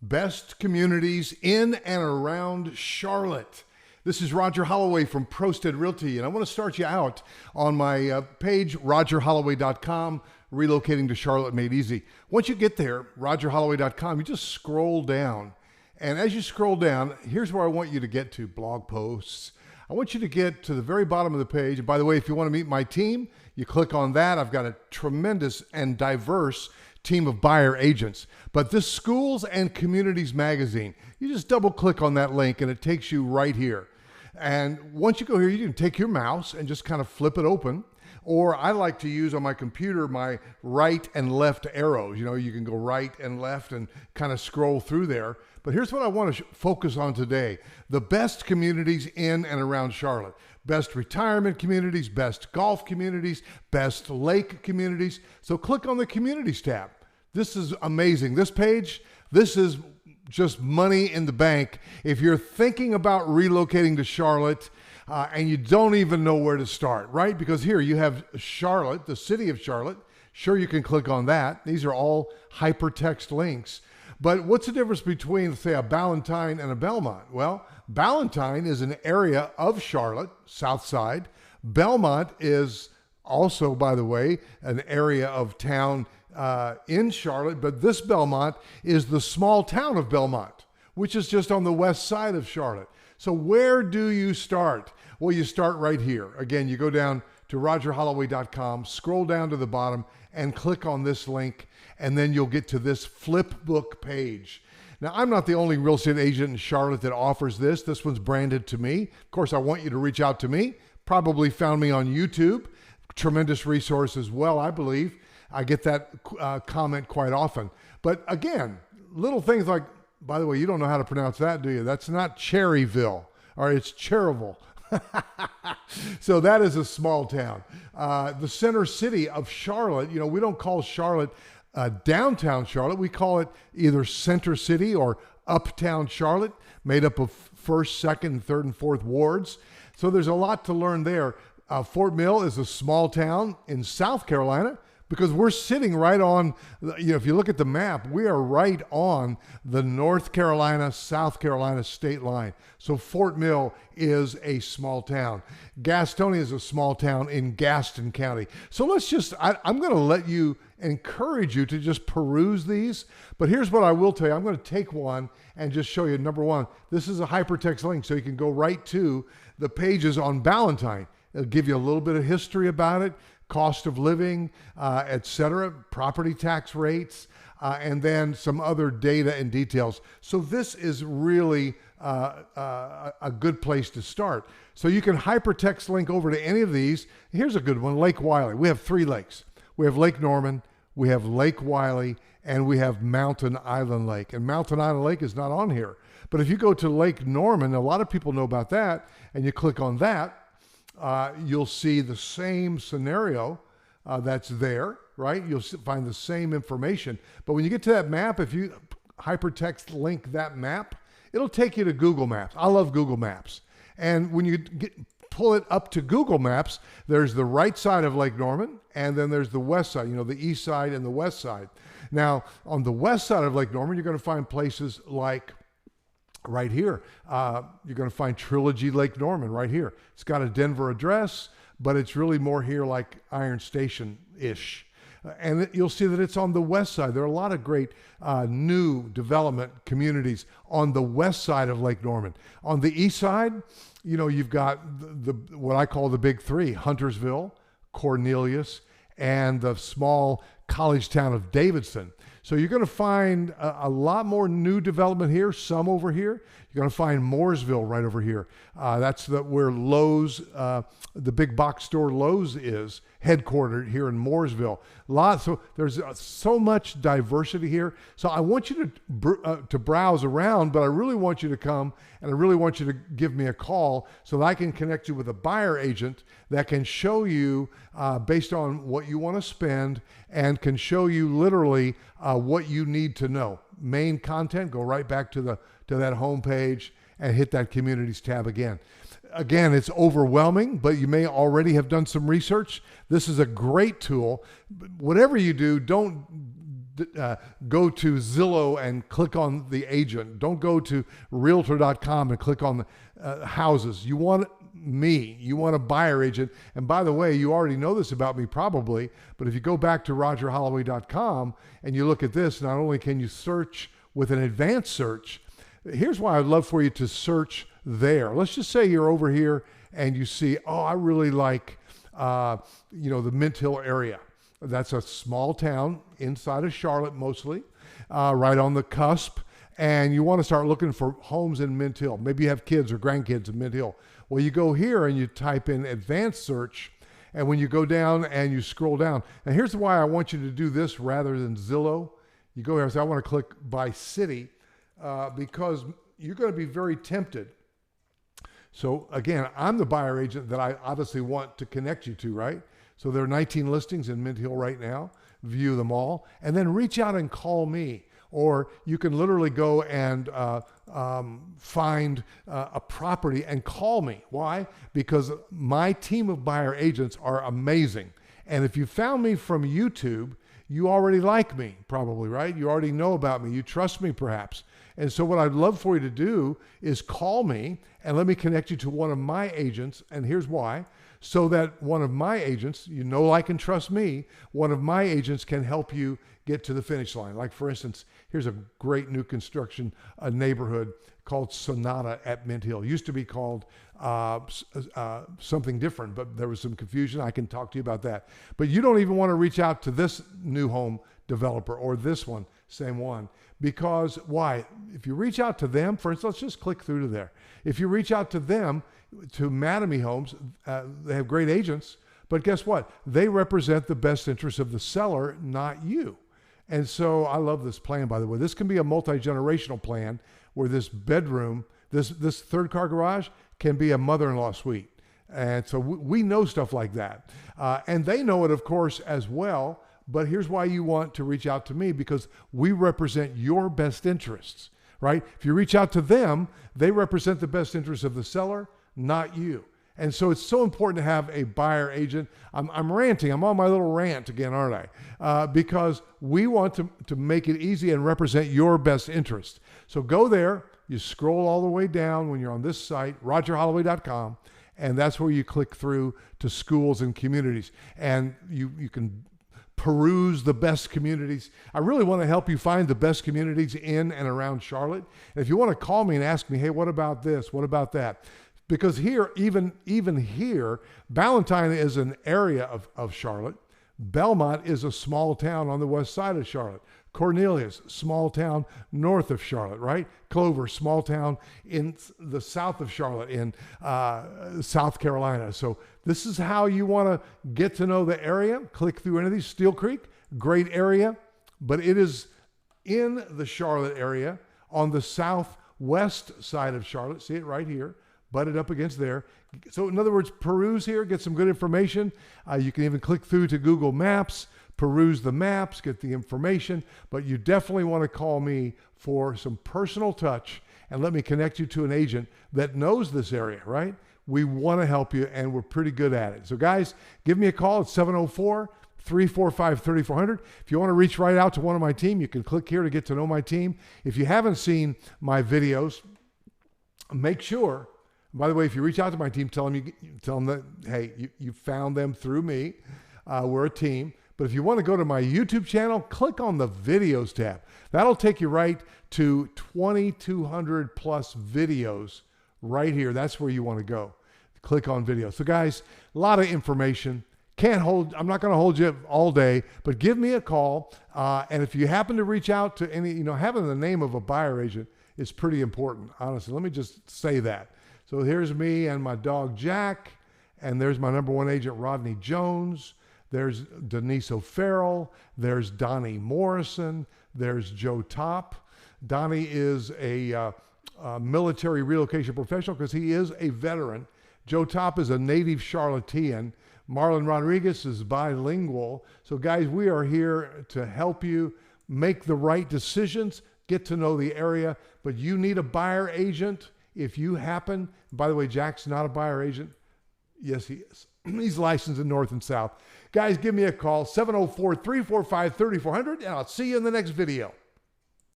Best communities in and around Charlotte. This is Roger Holloway from ProStead Realty, and I want to start you out on my page, rogerholloway.com, Relocating to Charlotte Made Easy. Once you get there, rogerholloway.com, you just scroll down. And as you scroll down, here's where I want you to get to, blog posts. I want you to get to the very bottom of the page. And by the way, if you want to meet my team, you click on that. I've got a tremendous and diverse team of buyer agents. But this Schools and Communities magazine, you just double click on that link and it takes you right here. And once you go here, you can take your mouse and just kind of flip it open. Or I like to use on my computer my right and left arrows. You know, you can go right and left and kind of scroll through there. But here's what I want to focus on today. The best communities in and around Charlotte. Best retirement communities, best golf communities, best lake communities. So click on the Communities tab. This is amazing. This page, this is just money in the bank. If you're thinking about relocating to Charlotte and you don't even know where to start, right? Because here you have Charlotte, the city of Charlotte. Sure, you can click on that. These are all hypertext links. But what's the difference between, say, a Ballantyne and a Belmont? Well, Ballantyne is an area of Charlotte, South Side. Belmont is also, by the way, an area of town in Charlotte, but this Belmont is the small town of Belmont, which is just on the west side of Charlotte. So where do you start? Well, you start right here. Again, you go down to rogerholloway.com, scroll down to the bottom, and click on this link, and then you'll get to this flip book page. Now, I'm not the only real estate agent in Charlotte that offers this. This one's branded to me. Of course, I want you to reach out to me. Probably found me on YouTube. Tremendous resource as well, I believe. I get that comment quite often. But again, little things like, by the way, you don't know how to pronounce that, do you? That's not Cherryville, or it's Cherryville. So that is a small town. The center city of Charlotte, you know, we don't call Charlotte downtown Charlotte. We call it either Center City or Uptown Charlotte, made up of 1st, 2nd, 3rd, and 4th wards. So there's a lot to learn there. Fort Mill is a small town in South Carolina, because we're sitting right on, you know, if you look at the map, we are right on the North Carolina, South Carolina state line. So Fort Mill is a small town. Gastonia is a small town in Gaston County. So let's just, I'm going to encourage you to just peruse these. But here's what I will tell you. I'm going to take one and just show you. Number one, this is a hypertext link, so you can go right to the pages on Ballantyne. It'll give you a little bit of history about it, cost of living, etc., property tax rates, and then some other data and details. So this is really a good place to start. So you can hypertext link over to any of these. Here's a good one, Lake Wylie. We have 3 lakes. We have Lake Norman, we have Lake Wylie, and we have Mountain Island Lake. And Mountain Island Lake is not on here. But if you go to Lake Norman, a lot of people know about that, and you click on that, you'll see the same scenario that's there, right? You'll find the same information. But when you get to that map, if you hypertext link that map, it'll take you to Google Maps. I love Google Maps. And when you pull it up to Google Maps, there's the right side of Lake Norman, and then there's the west side, you know, the east side and the west side. Now, on the west side of Lake Norman, you're going to find places like right here. You're going to find Trilogy Lake Norman right here. It's got a Denver address, but it's really more here like Iron Station-ish. And you'll see that it's on the west side. There are a lot of great new development communities on the west side of Lake Norman. On the east side, you know, you've got the what I call the big 3, Huntersville, Cornelius, and the small college town of Davidson. So you're going to find a lot more new development here, some over here. You're going to find Mooresville right over here. That's where Lowe's, the big box store Lowe's is headquartered here in Mooresville. So there's so much diversity here. So I want you to browse around, but I really want you to come and I really want you to give me a call so that I can connect you with a buyer agent that can show you based on what you want to spend and can show you literally what you need to know. Main content, go right back to that home page and hit that Communities tab again. Again, it's overwhelming, but you may already have done some research. This is a great tool. Whatever you do, don't go to Zillow and click on the agent. Don't go to Realtor.com and click on the houses. You want me. You want a buyer agent. And by the way, you already know this about me probably, but if you go back to RogerHolloway.com and you look at this, not only can you search with an advanced search, here's why I'd love for you to search there. Let's just say you're over here and you see, oh, I really like, the Mint Hill area. That's a small town inside of Charlotte mostly, right on the cusp. And you want to start looking for homes in Mint Hill. Maybe you have kids or grandkids in Mint Hill. Well, you go here and you type in advanced search. And when you go down and you scroll down, and here's why I want you to do this rather than Zillow. You go here and say, I want to click by city because you're going to be very tempted. So again, I'm the buyer agent that I obviously want to connect you to, right? So there are 19 listings in Mint Hill right now. View them all, and then reach out and call me. Or you can literally go and find a property and call me. Why? Because my team of buyer agents are amazing. And if you found me from YouTube, you already like me, probably, right? You already know about me. You trust me, perhaps. And so what I'd love for you to do is call me and let me connect you to one of my agents. And here's why. So that one of my agents, you know, like and trust me, one of my agents can help you get to the finish line. Like, for instance, here's a great new construction, a neighborhood called Sonata at Mint Hill. It used to be called something different, but there was some confusion. I can talk to you about that. But you don't even want to reach out to this new home developer or this one, same one. Because why? If you reach out to them, for instance, let's just click through to there. If you reach out to them, to Mattamy Homes, they have great agents, but guess what? They represent the best interest of the seller, not you. And so I love this plan, by the way. This can be a multi-generational plan where this bedroom, this third car garage can be a mother-in-law suite. And so we know stuff like that. And they know it, of course, as well. But here's why you want to reach out to me, because we represent your best interests, right? If you reach out to them, they represent the best interests of the seller, not you. And so it's so important to have a buyer agent. I'm ranting. I'm on my little rant again, aren't I? Because we want to make it easy and represent your best interest. So go there. You scroll all the way down when you're on this site, RogerHolloway.com, and that's where you click through to schools and communities. And you can peruse the best communities. I really want to help you find the best communities in and around Charlotte. And if you want to call me and ask me, hey, what about this? What about that? Because here, even here, Ballantyne is an area of Charlotte. Belmont is a small town on the west side of Charlotte. Cornelius, small town north of Charlotte, right? Clover, small town in the south of Charlotte in South Carolina. So this is how you want to get to know the area. Click through any of these. Steel Creek, great area, but it is in the Charlotte area on the southwest side of Charlotte. See it right here. Butted up against there. So in other words, peruse here, get some good information. You can even click through to Google Maps, peruse the maps, get the information, but you definitely want to call me for some personal touch and let me connect you to an agent that knows this area, right? We want to help you and we're pretty good at it. So guys, give me a call at 704-345-3400. If you want to reach right out to one of my team, you can click here to get to know my team. If you haven't seen my videos, make sure. By the way, if you reach out to my team, tell them that, hey, you found them through me. We're a team. But if you want to go to my YouTube channel, click on the videos tab. That'll take you right to 2,200 plus videos right here. That's where you want to go. Click on videos. So guys, a lot of information. I'm not going to hold you all day, but give me a call. And if you happen to reach out to any, having the name of a buyer agent is pretty important. Honestly, let me just say that. So here's me and my dog, Jack. And there's my number one agent, Rodney Jones. There's Denise O'Farrell. There's Donnie Morrison. There's Joe Top. Donnie is a military relocation professional because he is a veteran. Joe Top is a native Charlottean. Marlon Rodriguez is bilingual. So guys, we are here to help you make the right decisions, get to know the area, but you need a buyer agent. If you happen, by the way, Jack's not a buyer agent. Yes, he is. He's licensed in North and South. Guys, give me a call, 704-345-3400, and I'll see you in the next video.